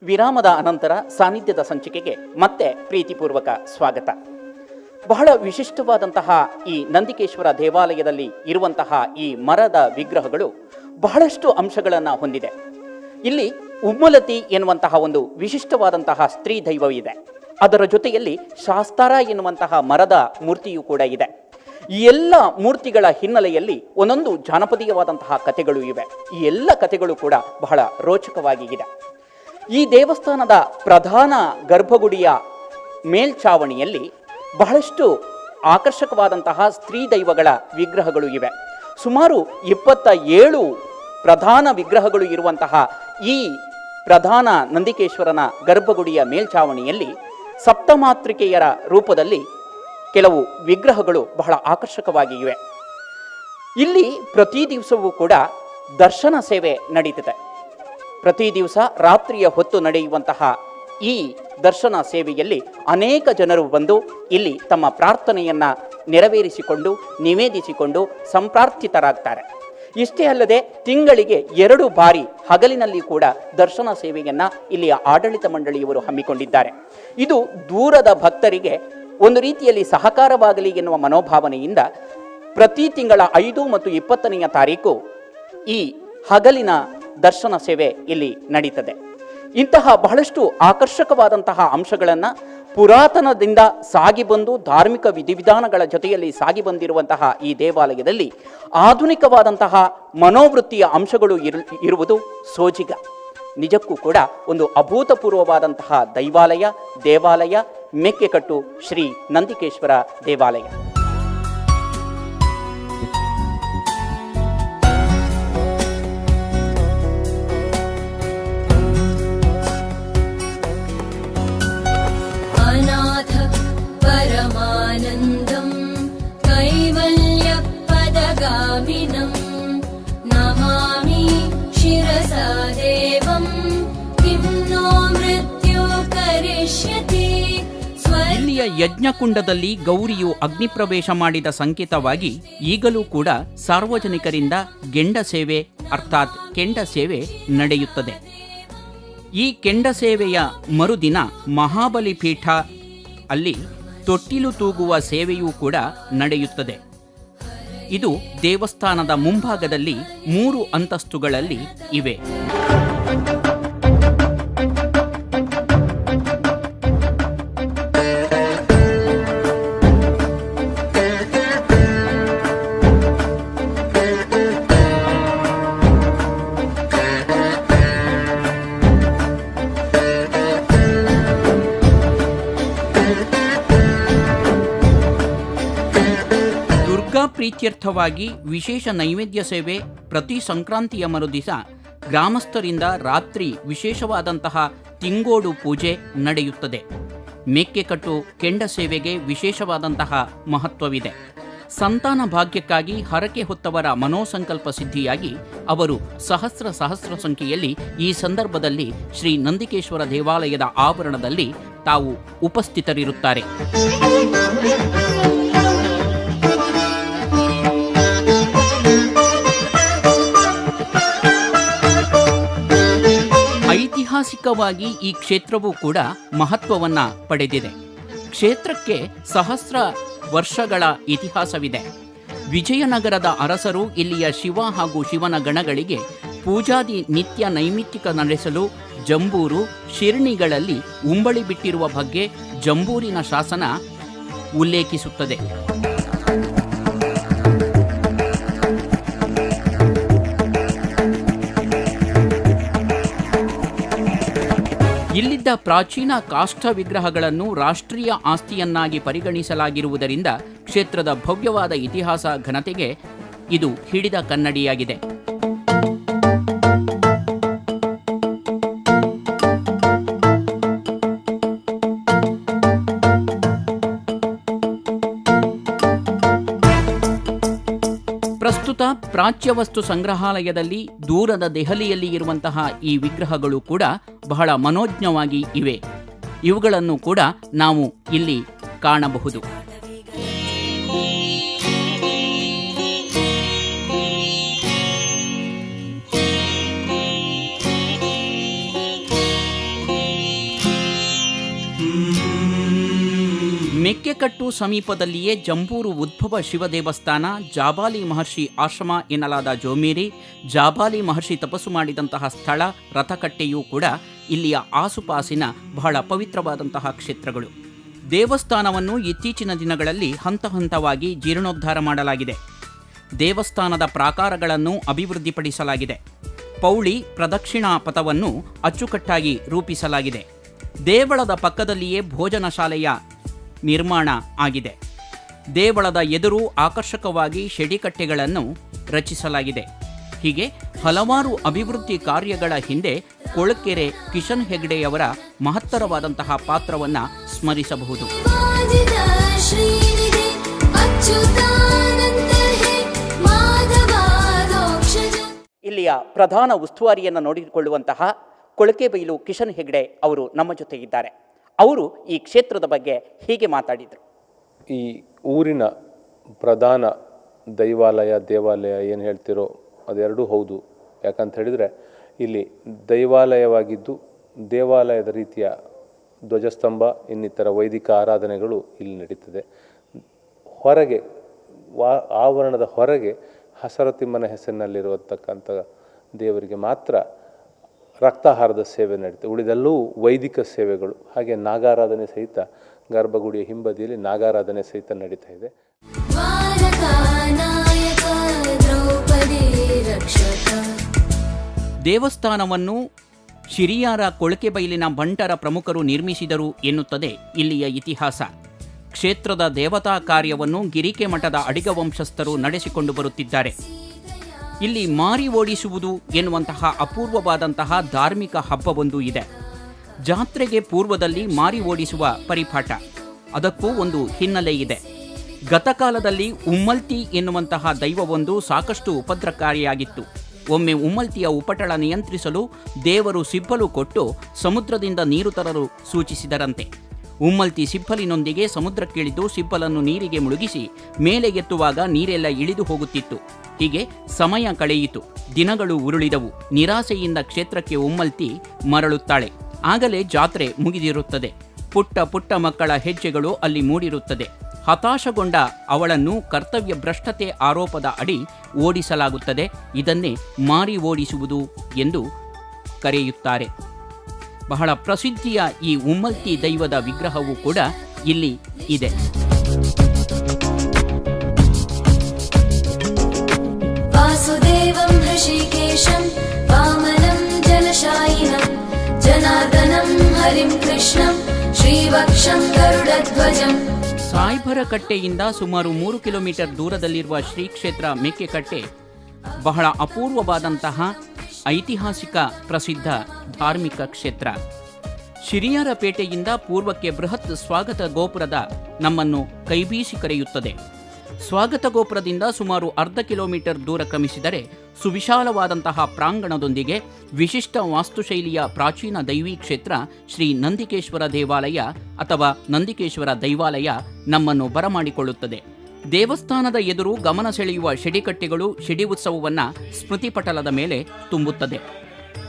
ವಿರಾಮದ ಅನಂತರ ಸಾನ್ನಿಧ್ಯದ ಸಂಚಿಕೆಗೆ ಮತ್ತೆ ಪ್ರೀತಿಪೂರ್ವಕ ಸ್ವಾಗತ. ಬಹಳ ವಿಶಿಷ್ಟವಾದಂತಹ ಈ ನಂದಿಕೇಶ್ವರ ದೇವಾಲಯದಲ್ಲಿ ಇರುವಂತಹ ಈ ಮರದ ವಿಗ್ರಹಗಳು ಬಹಳಷ್ಟು ಅಂಶಗಳನ್ನು ಹೊಂದಿದೆ. ಇಲ್ಲಿ ಉಮ್ಮಲತಿ ಎನ್ನುವಂತಹ ಒಂದು ವಿಶಿಷ್ಟವಾದಂತಹ ಸ್ತ್ರೀ ದೈವವಿದೆ. ಅದರ ಜೊತೆಯಲ್ಲಿ ಶಾಸ್ತಾರ ಎನ್ನುವಂತಹ ಮರದ ಮೂರ್ತಿಯೂ ಕೂಡ ಇದೆ. ಈ ಎಲ್ಲ ಮೂರ್ತಿಗಳ ಹಿನ್ನೆಲೆಯಲ್ಲಿ ಒಂದೊಂದು ಜಾನಪದೀಯವಾದಂತಹ ಕಥೆಗಳು ಇವೆ. ಈ ಎಲ್ಲ ಕಥೆಗಳು ಕೂಡ ಬಹಳ ರೋಚಕವಾಗಿದೆ. ಈ ದೇವಸ್ಥಾನದ ಪ್ರಧಾನ ಗರ್ಭಗುಡಿಯ ಮೇಲ್ಛಾವಣಿಯಲ್ಲಿ ಬಹಳಷ್ಟು ಆಕರ್ಷಕವಾದಂತಹ ಸ್ತ್ರೀ ದೈವಗಳ ವಿಗ್ರಹಗಳು ಇವೆ. ಸುಮಾರು 27 ಪ್ರಧಾನ ವಿಗ್ರಹಗಳು ಇರುವಂತಹ ಈ ಪ್ರಧಾನ ನಂದಿಕೇಶ್ವರನ ಗರ್ಭಗುಡಿಯ ಮೇಲ್ಛಾವಣಿಯಲ್ಲಿ ಸಪ್ತಮಾತೃಕೆಯರ ರೂಪದಲ್ಲಿ ಕೆಲವು ವಿಗ್ರಹಗಳು ಬಹಳ ಆಕರ್ಷಕವಾಗಿವೆ. ಇಲ್ಲಿ ಪ್ರತಿ ದಿವಸವೂ ಕೂಡ ದರ್ಶನ ಸೇವೆ ನಡೀತಿದೆ. ಪ್ರತಿ ದಿವಸ ರಾತ್ರಿಯ ಹೊತ್ತು ನಡೆಯುವಂತಹ ಈ ದರ್ಶನ ಸೇವೆಯಲ್ಲಿ ಅನೇಕ ಜನರು ಬಂದು ಇಲ್ಲಿ ತಮ್ಮ ಪ್ರಾರ್ಥನೆಯನ್ನು ನೆರವೇರಿಸಿಕೊಂಡು ನಿವೇದಿಸಿಕೊಂಡು ಸಂಪ್ರಾರ್ಥಿತರಾಗ್ತಾರೆ. ಇಷ್ಟೇ ಅಲ್ಲದೆ ತಿಂಗಳಿಗೆ 2 ಬಾರಿ ಹಗಲಿನಲ್ಲಿ ಕೂಡ ದರ್ಶನ ಸೇವೆಯನ್ನು ಇಲ್ಲಿಯ ಆಡಳಿತ ಮಂಡಳಿಯವರು ಹಮ್ಮಿಕೊಂಡಿದ್ದಾರೆ. ಇದು ದೂರದ ಭಕ್ತರಿಗೆ ಒಂದು ರೀತಿಯಲ್ಲಿ ಸಹಕಾರವಾಗಲಿ ಎನ್ನುವ ಮನೋಭಾವನೆಯಿಂದ ಪ್ರತಿ ತಿಂಗಳ 5 ಮತ್ತು 20ನೆಯ ತಾರೀಕು ಈ ಹಗಲಿನ ದರ್ಶನ ಸೇವೆ ಇಲ್ಲಿ ನಡೀತದೆ. ಇಂತಹ ಬಹಳಷ್ಟು ಆಕರ್ಷಕವಾದಂತಹ ಅಂಶಗಳನ್ನು ಪುರಾತನದಿಂದ ಸಾಗಿ ಬಂದು ಧಾರ್ಮಿಕ ವಿಧಿವಿಧಾನಗಳ ಜೊತೆಯಲ್ಲಿ ಸಾಗಿ ಬಂದಿರುವಂತಹ ಈ ದೇವಾಲಯದಲ್ಲಿ ಆಧುನಿಕವಾದಂತಹ ಮನೋವೃತ್ತಿಯ ಅಂಶಗಳು ಇರುವುದು ಸೋಜಿಗ. ನಿಜಕ್ಕೂ ಕೂಡ ಒಂದು ಅಭೂತಪೂರ್ವವಾದಂತಹ ದೇವಾಲಯ ಮೆಕ್ಕೆಕಟ್ಟು ಶ್ರೀ ನಂದಿಕೇಶ್ವರ ದೇವಾಲಯ. ಅನಾಥ ಪರಮಾನಂದಂ ಕೈವಲ್ಯ ಪದಗಾಮಿನಂ ನಮಾಮಿ ಶಿರಸಾ ದೇವಂ ಕಿಂ ನೋ ಮೃತ್ಯು ಕರಿಷ್ಯತಿ. ಇಲ್ಲಿಯ ಯಜ್ಞಕುಂಡದಲ್ಲಿ ಗೌರಿಯು ಅಗ್ನಿಪ್ರವೇಶ ಮಾಡಿದ ಸಂಕೇತವಾಗಿ ಈಗಲೂ ಕೂಡ ಸಾರ್ವಜನಿಕರಿಂದ ಗೆಂಡ ಸೇವೆ ಅರ್ಥಾತ್ ಕೆಂಡ ಸೇವೆ ನಡೆಯುತ್ತದೆ. ಈ ಕೆಂಡ ಸೇವೆಯ ಮರುದಿನ ಮಹಾಬಲಿ ಪೀಠ ಅಲ್ಲಿ ತೊಟ್ಟಿಲು ತೂಗುವ ಸೇವೆಯೂ ಕೂಡ ನಡೆಯುತ್ತದೆ. ಇದು ದೇವಸ್ಥಾನದ ಮುಂಭಾಗದಲ್ಲಿ 3 ಅಂತಸ್ತುಗಳಲ್ಲಿ ಇವೆ. ಪ್ರೀತ್ಯರ್ಥವಾಗಿ ವಿಶೇಷ ನೈವೇದ್ಯ ಸೇವೆ ಪ್ರತಿ ಸಂಕ್ರಾಂತಿಯ ಮರುದಿನ ಗ್ರಾಮಸ್ಥರಿಂದ ರಾತ್ರಿ ವಿಶೇಷವಾದಂತಹ ತಿಂಗೋಡು ಪೂಜೆ ನಡೆಯುತ್ತದೆ. ಮೆಕ್ಕೆಕಟ್ಟು ಕೆಂಡ ಸೇವೆಗೆ ವಿಶೇಷವಾದಂತಹ ಮಹತ್ವವಿದೆ. ಸಂತಾನ ಭಾಗ್ಯಕ್ಕಾಗಿ ಹರಕೆ ಹೊತ್ತವರ ಮನೋಸಂಕಲ್ಪ ಸಿದ್ಧಿಯಾಗಿ ಅವರು ಸಹಸ್ರ ಸಂಖ್ಯೆಯಲ್ಲಿ ಈ ಸಂದರ್ಭದಲ್ಲಿ ಶ್ರೀ ನಂದಿಕೇಶ್ವರ ದೇವಾಲಯದ ಆವರಣದಲ್ಲಿ ತಾವು ಉಪಸ್ಥಿತರಿರುತ್ತಾರೆ. ಐತಿಹಾಸಿಕವಾಗಿ ಈ ಕ್ಷೇತ್ರವೂ ಕೂಡ ಮಹತ್ವವನ್ನು ಪಡೆದಿದೆ. ಕ್ಷೇತ್ರಕ್ಕೆ ಸಹಸ್ರ ವರ್ಷಗಳ ಇತಿಹಾಸವಿದೆ. ವಿಜಯನಗರದ ಅರಸರು ಇಲ್ಲಿಯ ಶಿವ ಹಾಗೂ ಶಿವನ ಗಣಗಳಿಗೆ ಪೂಜಾದಿ ನಿತ್ಯ ನೈಮಿತ್ತಿಕ ನಡೆಸಲು ಜಂಬೂರು ಶಿರ್ಣಿಗಳಲ್ಲಿ ಉಂಬಳಿ ಬಿಟ್ಟಿರುವ ಬಗ್ಗೆ ಜಂಬೂರಿನ ಶಾಸನ ಉಲ್ಲೇಖಿಸುತ್ತದೆ. ಇಲ್ಲಿದ್ದ ಪ್ರಾಚೀನ ಕಾಷ್ಠ ವಿಗ್ರಹಗಳನ್ನು ರಾಷ್ಟ್ರೀಯ ಆಸ್ತಿಯನ್ನಾಗಿ ಪರಿಗಣಿಸಲಾಗಿರುವುದರಿಂದ ಕ್ಷೇತ್ರದ ಭವ್ಯವಾದ ಇತಿಹಾಸ ಘನತೆಗೆ ಇದು ಹಿಡಿದ ಕನ್ನಡಿಯಾಗಿದೆ. ಪ್ರಸ್ತುತ ಪ್ರಾಚ್ಯ ವಸ್ತು ಸಂಗ್ರಹಾಲಯದಲ್ಲಿ ದೂರದ ದೆಹಲಿಯಲ್ಲಿ ಇರುವಂತಹ ಈ ವಿಗ್ರಹಗಳು ಕೂಡ ಬಹಳ ಮನೋಜ್ಞವಾಗಿ ಇವೆ. ಇವುಗಳನ್ನು ಕೂಡ ನಾವು ಇಲ್ಲಿ ಕಾಣಬಹುದು. ಮೆಕ್ಕೆಕಟ್ಟು ಸಮೀಪದಲ್ಲಿಯೇ ಜಂಬೂರು ಉದ್ಭವ ಶಿವ ದೇವಸ್ಥಾನ, ಜಾಬಾಲಿ ಮಹರ್ಷಿ ಆಶ್ರಮ ಎನ್ನಲಾದ ಜೋಮೇರಿ, ಜಾಬಾಲಿ ಮಹರ್ಷಿ ತಪಸ್ಸು ಮಾಡಿದಂತಹ ಸ್ಥಳ, ರಥಕಟ್ಟೆಯೂ ಕೂಡ ಇಲ್ಲಿಯ ಆಸುಪಾಸಿನ ಬಹಳ ಪವಿತ್ರವಾದಂತಹ ಕ್ಷೇತ್ರಗಳು. ದೇವಸ್ಥಾನವನ್ನು ಇತ್ತೀಚಿನ ದಿನಗಳಲ್ಲಿ ಹಂತ ಹಂತವಾಗಿ ಜೀರ್ಣೋದ್ಧಾರ ಮಾಡಲಾಗಿದೆ. ದೇವಸ್ಥಾನದ ಪ್ರಾಕಾರಗಳನ್ನು ಅಭಿವೃದ್ಧಿಪಡಿಸಲಾಗಿದೆ. ಪೌಳಿ ಪ್ರದಕ್ಷಿಣಾ ಪಥವನ್ನು ಅಚ್ಚುಕಟ್ಟಾಗಿ ರೂಪಿಸಲಾಗಿದೆ. ದೇವಳದ ಪಕ್ಕದಲ್ಲಿಯೇ ಭೋಜನ ಶಾಲೆಯ ನಿರ್ಮಾಣ ಆಗಿದೆ. ದೇವಳದ ಎದುರು ಆಕರ್ಷಕವಾಗಿ ಶೆಡಿಕಟ್ಟೆಗಳನ್ನು ರಚಿಸಲಾಗಿದೆ. ಹೀಗೆ ಹಲವಾರು ಅಭಿವೃದ್ಧಿ ಕಾರ್ಯಗಳ ಹಿಂದೆ ಕೊಳಕೆರೆ ಕಿಶನ್ ಹೆಗ್ಡೆಯವರ ಮಹತ್ತರವಾದಂತಹ ಪಾತ್ರವನ್ನು ಸ್ಮರಿಸಬಹುದು. ಇಲ್ಲಿಯ ಪ್ರಧಾನ ಉಸ್ತುವಾರಿಯನ್ನು ನೋಡಿಕೊಳ್ಳುವಂತಹ ಕೊಳಕೆಬೈಲು ಕಿಶನ್ ಹೆಗ್ಡೆ ಅವರು ನಮ್ಮ ಜೊತೆ ಇದ್ದಾರೆ. ಅವರು ಈ ಕ್ಷೇತ್ರದ ಬಗ್ಗೆ ಹೀಗೆ ಮಾತಾಡಿದರು. ಈ ಊರಿನ ಪ್ರಧಾನ ದೇವಾಲಯ ಏನು ಹೇಳ್ತಿರೋ ಅದೆರಡೂ ಹೌದು. ಯಾಕಂತ ಹೇಳಿದರೆ ಇಲ್ಲಿ ದೈವಾಲಯವಾಗಿದ್ದು ದೇವಾಲಯದ ರೀತಿಯ ಧ್ವಜಸ್ತಂಭ ಇನ್ನಿತರ ವೈದಿಕ ಆರಾಧನೆಗಳು ಇಲ್ಲಿ ನಡೀತದೆ. ಹೊರಗೆ ಆವರಣದ ಹೊರಗೆ ಹಸರತಿಮ್ಮನ ಹೆಸರಿನಲ್ಲಿರುವತಕ್ಕಂಥ ದೇವರಿಗೆ ಮಾತ್ರ ರಕ್ತಾಹಾರದ ಸೇವೆ ನಡೀತದೆ. ಉಳಿದೆಲ್ಲವೂ ವೈದಿಕ ಸೇವೆಗಳು. ಹಾಗೆ ನಾಗಾರಾಧನೆ ಸಹಿತ ಗರ್ಭಗುಡಿಯ ಹಿಂಬದಿಯಲ್ಲಿ ನಾಗಾರಾಧನೆ ಸಹಿತ ನಡೀತಾ ಇದೆ. ದೇವಸ್ಥಾನವನ್ನು ಶಿರಿಯಾರ ಕೊಳಕೆಬೈಲಿನ ಬಂಟರ ಪ್ರಮುಖರು ನಿರ್ಮಿಸಿದರು ಎನ್ನುತ್ತದೆ ಇಲ್ಲಿಯ ಇತಿಹಾಸ. ಕ್ಷೇತ್ರದ ದೇವತಾ ಕಾರ್ಯವನ್ನು ಗಿರಿಕೆ ಮಠದ ಅಡಿಗ ವಂಶಸ್ಥರು ನಡೆಸಿಕೊಂಡು ಬರುತ್ತಿದ್ದಾರೆ. ಇಲ್ಲಿ ಮಾರಿ ಓಡಿಸುವುದು ಎನ್ನುವಂತಹ ಅಪೂರ್ವವಾದಂತಹ ಧಾರ್ಮಿಕ ಹಬ್ಬವೊಂದು ಇದೆ. ಜಾತ್ರೆಗೆ ಪೂರ್ವದಲ್ಲಿ ಮಾರಿ ಓಡಿಸುವ ಪರಿಪಾಠ, ಅದಕ್ಕೂ ಒಂದು ಹಿನ್ನೆಲೆ ಇದೆ. ಗತಕಾಲದಲ್ಲಿ ಉಮ್ಮಲ್ತಿ ಎನ್ನುವಂತಹ ದೈವವೊಂದು ಸಾಕಷ್ಟು ಉಪದ್ರಕಾರಿಯಾಗಿತ್ತು. ಒಮ್ಮೆ ಉಮ್ಮಲ್ತಿಯ ಉಪಟಳ ನಿಯಂತ್ರಿಸಲು ದೇವರು ಸಿಬ್ಬಲು ಕೊಟ್ಟು ಸಮುದ್ರದಿಂದ ನೀರು ತರಲು ಸೂಚಿಸಿದರಂತೆ. ಉಮ್ಮಲ್ತಿ ಸಿಬ್ಬಲಿನೊಂದಿಗೆ ಸಮುದ್ರಕ್ಕಿಳಿದು ಸಿಬ್ಬಲನ್ನು ನೀರಿಗೆ ಮುಳುಗಿಸಿ ಮೇಲೆ ಎತ್ತುವಾಗ ನೀರೆಲ್ಲ ಇಳಿದು ಹೋಗುತ್ತಿತ್ತು. ಹೀಗೆ ಸಮಯ ಕಳೆಯಿತು. ದಿನಗಳು ಉರುಳಿದವು. ನಿರಾಸೆಯಿಂದ ಕ್ಷೇತ್ರಕ್ಕೆ ಉಮ್ಮಲ್ತಿ ಮರಳುತ್ತಾಳೆ. ಆಗಲೇ ಜಾತ್ರೆ ಮುಗಿದಿರುತ್ತದೆ. ಪುಟ್ಟ ಪುಟ್ಟ ಮಕ್ಕಳ ಹೆಜ್ಜೆಗಳು ಅಲ್ಲಿ ಮೂಡಿರುತ್ತದೆ. ಹತಾಶಗೊಂಡ ಅವಳನ್ನು ಕರ್ತವ್ಯ ಭ್ರಷ್ಟತೆ ಆರೋಪದ ಅಡಿ ಓಡಿಸಲಾಗುತ್ತದೆ. ಇದನ್ನೇ ಮಾರಿ ಓಡಿಸುವುದು ಎಂದು ಕರೆಯುತ್ತಾರೆ. ಬಹಳ ಪ್ರಸಿದ್ಧಿಯ ಈ ಉಮ್ಮಲ್ತಿ ದೈವದ ವಿಗ್ರಹವೂ ಕೂಡ ಇಲ್ಲಿ ಇದೆ. ವಾಸುದೇವಂ ಹೃಷಿಕೇಶಂ ವಾಮನಂ ಜಲಶಾಯಿನಂ ಜನಾರ್ದನಂ ಹರಿಂ ಕೃಷ್ಣಂ ಶ್ರೀವಕ್ಷಂ ಗರುಡಧ್ವಜಂ. ಸಾಯ್ಭರಕಟ್ಟೆಯಿಂದ ಸುಮಾರು 3 ಕಿಲೋಮೀಟರ್ ದೂರದಲ್ಲಿರುವ ಶ್ರೀ ಕ್ಷೇತ್ರ ಮೆಕ್ಕೆಕಟ್ಟೆ ಬಹಳ ಅಪೂರ್ವವಾದಂತಹ ಐತಿಹಾಸಿಕ ಪ್ರಸಿದ್ಧ ಧಾರ್ಮಿಕ ಕ್ಷೇತ್ರ. ಶಿರಿಯಾರ ಪೇಟೆಯಿಂದ ಪೂರ್ವಕ್ಕೆ ಬೃಹತ್ ಸ್ವಾಗತ ಗೋಪುರದ ನಮ್ಮನ್ನು ಕೈಬೀಸಿ ಕರೆಯುತ್ತದೆ. ಸ್ವಾಗತ ಗೋಪುರದಿಂದ ಸುಮಾರು ಅರ್ಧ ಕಿಲೋಮೀಟರ್ ದೂರ ಕ್ರಮಿಸಿದರೆ ಸುವಿಶಾಲವಾದಂತಹ ಪ್ರಾಂಗಣದೊಂದಿಗೆ ವಿಶಿಷ್ಟ ವಾಸ್ತುಶೈಲಿಯ ಪ್ರಾಚೀನ ದೈವೀ ಕ್ಷೇತ್ರ ಶ್ರೀ ನಂದಿಕೇಶ್ವರ ದೇವಾಲಯ ಅಥವಾ ನಂದಿಕೇಶ್ವರ ದೈವಾಲಯ ನಮ್ಮನ್ನು ಬರಮಾಡಿಕೊಳ್ಳುತ್ತದೆ. ದೇವಸ್ಥಾನದ ಎದುರು ಗಮನ ಸೆಳೆಯುವ ಶೆಡಿಕಟ್ಟೆಗಳು ಶೆಡಿ ಉತ್ಸವವನ್ನು ಸ್ಮೃತಿಪಟಲದ ಮೇಲೆ ತುಂಬುತ್ತದೆ.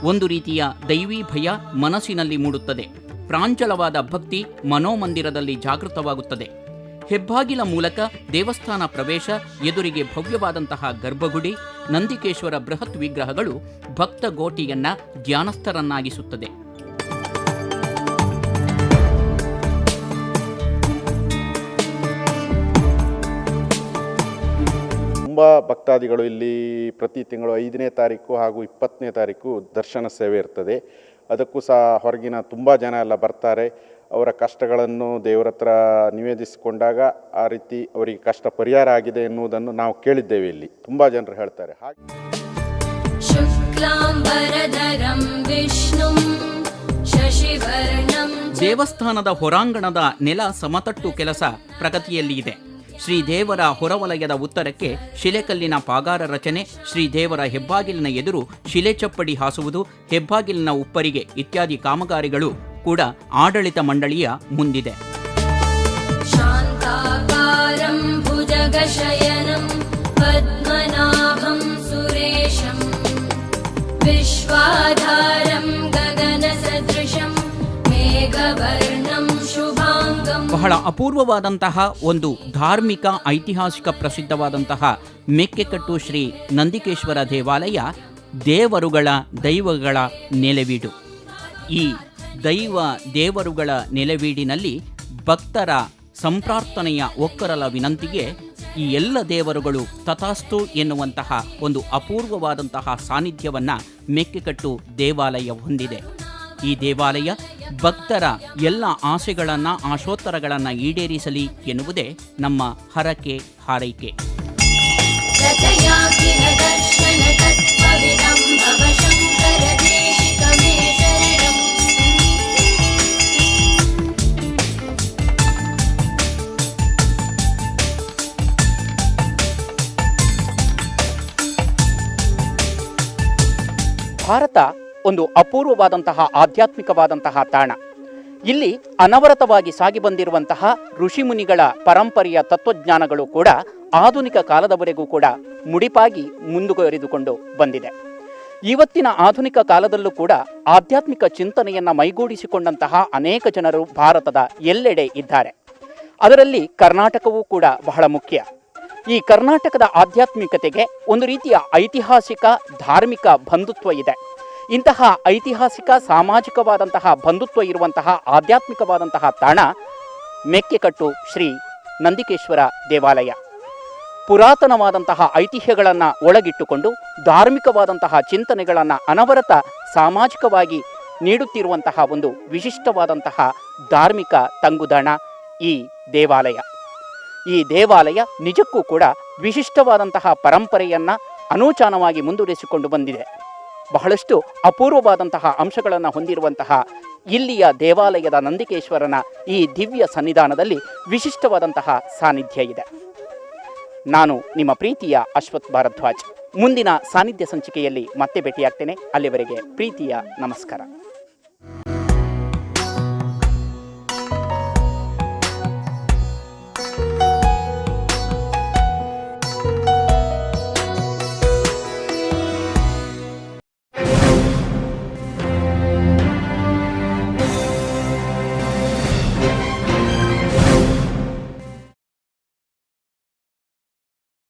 ಒಂದು ರೀತಿಯ ದೈವೀ ಭಯ ಮನಸ್ಸಿನಲ್ಲಿ ಮೂಡುತ್ತದೆ. ಪ್ರಾಂಜಲವಾದ ಭಕ್ತಿ ಮನೋಮಂದಿರದಲ್ಲಿ ಜಾಗೃತವಾಗುತ್ತದೆ. ಹೆಬ್ಬಾಗಿಲ ಮೂಲಕ ದೇವಸ್ಥಾನ ಪ್ರವೇಶ, ಎದುರಿಗೆ ಭವ್ಯವಾದಂತಹ ಗರ್ಭಗುಡಿ, ನಂದಿಕೇಶ್ವರ ಬೃಹತ್ ವಿಗ್ರಹಗಳು ಭಕ್ತ ಗೋಟಿಯನ್ನ ಧ್ಯಾನಸ್ಥರನ್ನಾಗಿಸುತ್ತದೆ. ತುಂಬ ಭಕ್ತಾದಿಗಳು ಇಲ್ಲಿ ಪ್ರತಿ ತಿಂಗಳು 5ನೇ ತಾರೀಕು ಹಾಗೂ 20ನೇ ತಾರೀಕು ದರ್ಶನ ಸೇವೆ ಇರ್ತದೆ. ಅದಕ್ಕೂ ಸಹ ಹೊರಗಿನ ತುಂಬ ಜನ ಎಲ್ಲ ಬರ್ತಾರೆ. ಅವರ ಕಷ್ಟಗಳನ್ನು ದೇವರ ಹತ್ರ ನಿವೇದಿಸಿಕೊಂಡಾಗ ಆ ರೀತಿ ಅವರಿಗೆ ಕಷ್ಟ ಪರಿಹಾರ ಆಗಿದೆ ಎನ್ನುವುದನ್ನು ನಾವು ಕೇಳಿದ್ದೇವೆ. ಇಲ್ಲಿ ತುಂಬ ಜನರು ಹೇಳ್ತಾರೆ. ದೇವಸ್ಥಾನದ ಹೊರಾಂಗಣದ ನೆಲ ಸಮತಟ್ಟು ಕೆಲಸ ಪ್ರಗತಿಯಲ್ಲಿ ಇದೆ. ಶ್ರೀದೇವರ ಹೊರವಲಯದ ಉತ್ತರಕ್ಕೆ ಶಿಲೆಕಲ್ಲಿನ ಪಾಗಾರ ರಚನೆ, ಶ್ರೀದೇವರ ಹೆಬ್ಬಾಗಿಲಿನ ಎದುರು ಶಿಲೆ ಚಪ್ಪಡಿ ಹಾಸುವುದು, ಹೆಬ್ಬಾಗಿಲಿನ ಉಪ್ಪರಿಗೆ ಇತ್ಯಾದಿ ಕಾಮಗಾರಿಗಳು ಕೂಡ ಆಡಳಿತ ಮಂಡಳಿಯ ಮುಂದಿದೆ. ಶಾಂತಾಕಾರಂ ಭುಜಗಶಯನಂ ಪದ್ಮನಾಭಂ ಸುರೇಶಂ ವಿಶ್ವಾಧಾರಂ ಗಗನ ಸದೃಶಂ ಮೇಘವರ್ಣಂ ಶುಭಾಂಗ ಬಹಳ ಅಪೂರ್ವವಾದಂತಹ ಒಂದು ಧಾರ್ಮಿಕ ಐತಿಹಾಸಿಕ ಪ್ರಸಿದ್ಧವಾದಂತಹ ಮೆಕ್ಕೆಕಟ್ಟು ಶ್ರೀ ನಂದಿಕೇಶ್ವರ ದೇವಾಲಯ ದೈವಗಳ ನೆಲೆವೀಡು. ಈ ದೇವರುಗಳ ನೆಲೆವೀಡಿನಲ್ಲಿ ಭಕ್ತರ ಸಂಪ್ರಾರ್ಥನೆಯ ಒಕ್ಕರಲ ವಿನಂತಿಗೆ ಈ ಎಲ್ಲ ದೇವರುಗಳು ತಥಾಸ್ತು ಎನ್ನುವಂತಹ ಒಂದು ಅಪೂರ್ವವಾದಂತಹ ಸಾನ್ನಿಧ್ಯವನ್ನು ಮೆಕ್ಕೆಕಟ್ಟು ದೇವಾಲಯ ಹೊಂದಿದೆ. ಈ ದೇವಾಲಯ ಭಕ್ತರ ಎಲ್ಲ ಆಸೆಗಳನ್ನು ಆಶೋತ್ತರಗಳನ್ನು ಈಡೇರಿಸಲಿ ಎನ್ನುವುದೇ ನಮ್ಮ ಹರಕೆ ಹಾರೈಕೆ. रचयाखिल दर्शन तत्त्वविदं भव शङ्कर देशिक मे शरणम्। ಭಾರತ ಒಂದು ಅಪೂರ್ವವಾದಂತಹ ಆಧ್ಯಾತ್ಮಿಕವಾದಂತಹ ತಾಣ. ಇಲ್ಲಿ ಅನವರತವಾಗಿ ಸಾಗಿ ಬಂದಿರುವಂತಹ ಋಷಿಮುನಿಗಳ ಪರಂಪರೆಯ ತತ್ವಜ್ಞಾನಗಳು ಕೂಡ ಆಧುನಿಕ ಕಾಲದವರೆಗೂ ಕೂಡ ಮುಡಿಪಾಗಿ ಮುಂದುವರಿದುಕೊಂಡು ಬಂದಿದೆ. ಇವತ್ತಿನ ಆಧುನಿಕ ಕಾಲದಲ್ಲೂ ಕೂಡ ಆಧ್ಯಾತ್ಮಿಕ ಚಿಂತನೆಯನ್ನು ಮೈಗೂಡಿಸಿಕೊಂಡಂತಹ ಅನೇಕ ಜನರು ಭಾರತದ ಎಲ್ಲೆಡೆ ಇದ್ದಾರೆ. ಅದರಲ್ಲಿ ಕರ್ನಾಟಕವೂ ಕೂಡ ಬಹಳ ಮುಖ್ಯ. ಈ ಕರ್ನಾಟಕದ ಆಧ್ಯಾತ್ಮಿಕತೆಗೆ ಒಂದು ರೀತಿಯ ಐತಿಹಾಸಿಕ ಧಾರ್ಮಿಕ ಬಂಧುತ್ವ ಇದೆ. ಇಂತಹ ಐತಿಹಾಸಿಕ ಸಾಮಾಜಿಕವಾದಂತಹ ಬಂಧುತ್ವ ಇರುವಂತಹ ಆಧ್ಯಾತ್ಮಿಕವಾದಂತಹ ತಾಣ ಮೆಕ್ಕೆಕಟ್ಟು ಶ್ರೀ ನಂದಿಕೇಶ್ವರ ದೇವಾಲಯ. ಪುರಾತನವಾದಂತಹ ಐತಿಹ್ಯಗಳನ್ನು ಒಳಗಿಟ್ಟುಕೊಂಡು ಧಾರ್ಮಿಕವಾದಂತಹ ಚಿಂತನೆಗಳನ್ನು ಅನವರತ ಸಾಮಾಜಿಕವಾಗಿ ನೀಡುತ್ತಿರುವಂತಹ ಒಂದು ವಿಶಿಷ್ಟವಾದಂತಹ ಧಾರ್ಮಿಕ ತಂಗುದಾಣ ಈ ದೇವಾಲಯ. ಈ ದೇವಾಲಯ ನಿಜಕ್ಕೂ ಕೂಡ ವಿಶಿಷ್ಟವಾದಂತಹ ಪರಂಪರೆಯನ್ನು ಅನೂಚಾನವಾಗಿ ಮುಂದುವರಿಸಿಕೊಂಡು ಬಂದಿದೆ. ಬಹಳಷ್ಟು ಅಪೂರ್ವವಾದಂತಹ ಅಂಶಗಳನ್ನು ಹೊಂದಿರುವಂತಹ ಇಲ್ಲಿಯ ದೇವಾಲಯದ ನಂದಿಕೇಶ್ವರನ ಈ ದಿವ್ಯ ಸನ್ನಿಧಾನದಲ್ಲಿ ವಿಶಿಷ್ಟವಾದಂತಹ ಸಾನ್ನಿಧ್ಯ ಇದೆ. ನಾನು ನಿಮ್ಮ ಪ್ರೀತಿಯ ಅಶ್ವಥ್ ಭಾರದ್ವಾಜ್. ಮುಂದಿನ ಸಾನ್ನಿಧ್ಯ ಸಂಚಿಕೆಯಲ್ಲಿ ಮತ್ತೆ ಭೇಟಿಯಾಗ್ತೇನೆ. ಅಲ್ಲಿವರೆಗೆ ಪ್ರೀತಿಯ ನಮಸ್ಕಾರ.